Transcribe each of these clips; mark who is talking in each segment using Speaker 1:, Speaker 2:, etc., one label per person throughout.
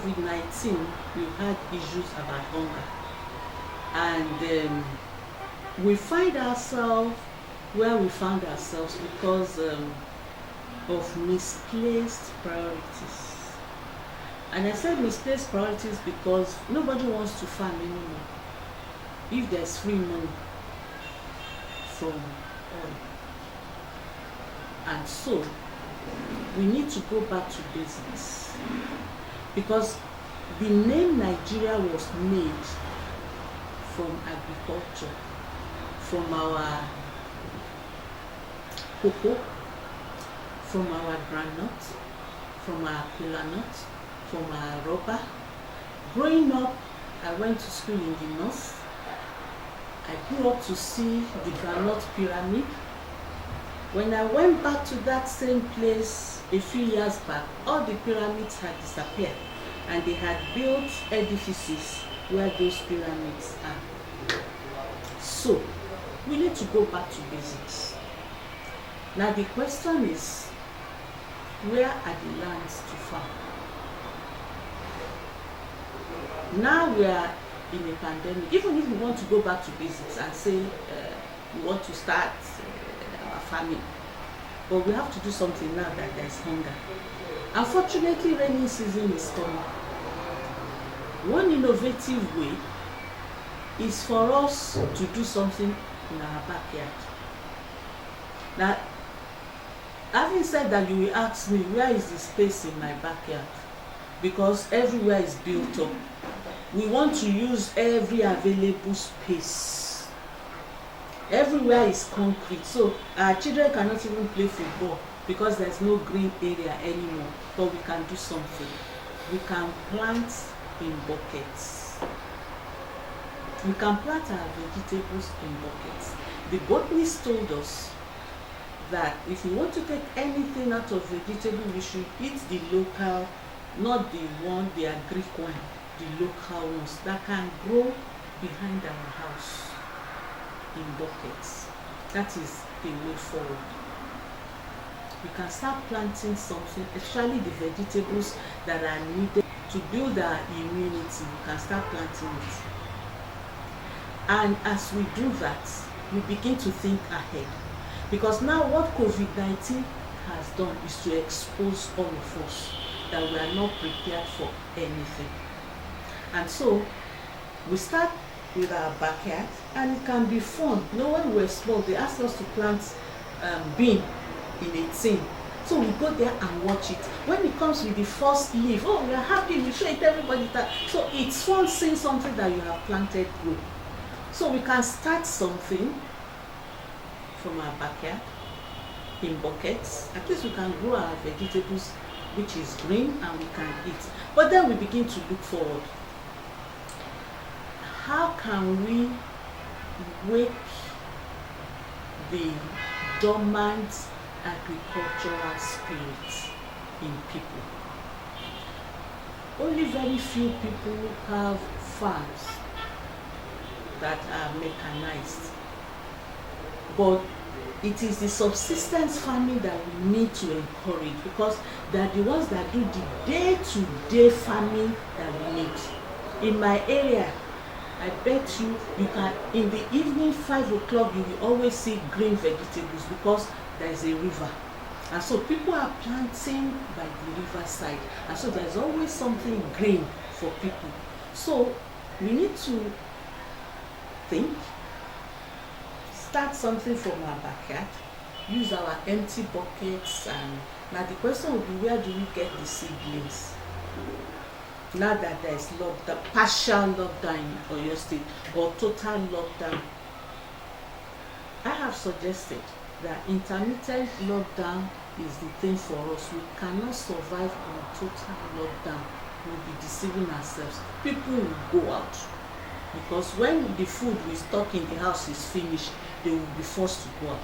Speaker 1: COVID-19, we had issues about hunger, and we find ourselves where we found ourselves because of misplaced priorities. And I said misplaced priorities because nobody wants to farm anymore if there's free money from oil. And so we need to go back to basics, because the name Nigeria was made from agriculture, from our cocoa, from our groundnut, from our kola nut, from our rubber. Growing up, I went to school in the north. I grew up to see the groundnut pyramid. When I went back to that same place a few years back, all the pyramids had disappeared, and they had built edifices where those pyramids are. So we need to go back to basics. Now the question is, where are the lands to farm? Now we are in a pandemic. Even if we want to go back to basics and say we want to start our farming, but we have to do something now that there is hunger. Unfortunately, rainy season is coming. One innovative way is for us to do something in our backyard. Now, having said that, you will ask me, where is the space in my backyard? Because everywhere is built up. We want to use every available space. Everywhere is concrete, so our children cannot even play football because there's no green area anymore. But we can do something. We can plant in buckets. We can plant our vegetables in buckets. The botanists told us that if we want to take anything out of vegetable, we should eat the local, not the agric one, the local ones that can grow behind our house in buckets. That is the way forward. We can start planting something, especially the vegetables that are needed to build our immunity. We can start planting it. And as we do that, we begin to think ahead. Because now what COVID-19 has done is to expose all of us that we are not prepared for anything. And so we start with our backyard, and it can be fun. You know, when we were small, they asked us to plant bean in a tin. So we go there and watch it. When it comes with the first leaf, oh, we are happy, we show it everybody that. So it's fun seeing something that you have planted grow. So we can start something from our backyard in buckets. At least we can grow our vegetables, which is green, and we can eat. But then we begin to look forward. How can we wake the dormant agricultural spirit in people? Only very few people have farms that are mechanized. But it is the subsistence farming that we need to encourage, because they are the ones that do the day-to-day farming that we need. In my area, I bet you can, in the evening 5 o'clock, you will always see green vegetables because there is a river. And so people are planting by the riverside. And so there's always something green for people. So we need to think, start something from our backyard, use our empty buckets, and now the question will be, where do we get the seedlings? Now that there is lockdown, partial lockdown in Oyo State or total lockdown, I have suggested that intermittent lockdown is the thing for us. We cannot survive on total lockdown. We'll be deceiving ourselves. People will go out, because when the food we stock in the house is finished, they will be forced to go out.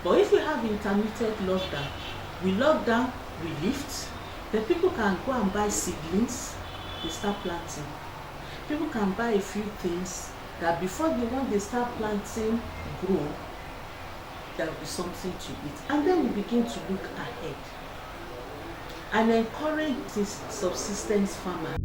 Speaker 1: But if we have intermittent lockdown, we lock down, we lift, then people can go and buy seedlings, they start planting. People can buy a few things that before the one they start planting grow, there will be something to eat. And then we begin to look ahead and encourage this subsistence farmer.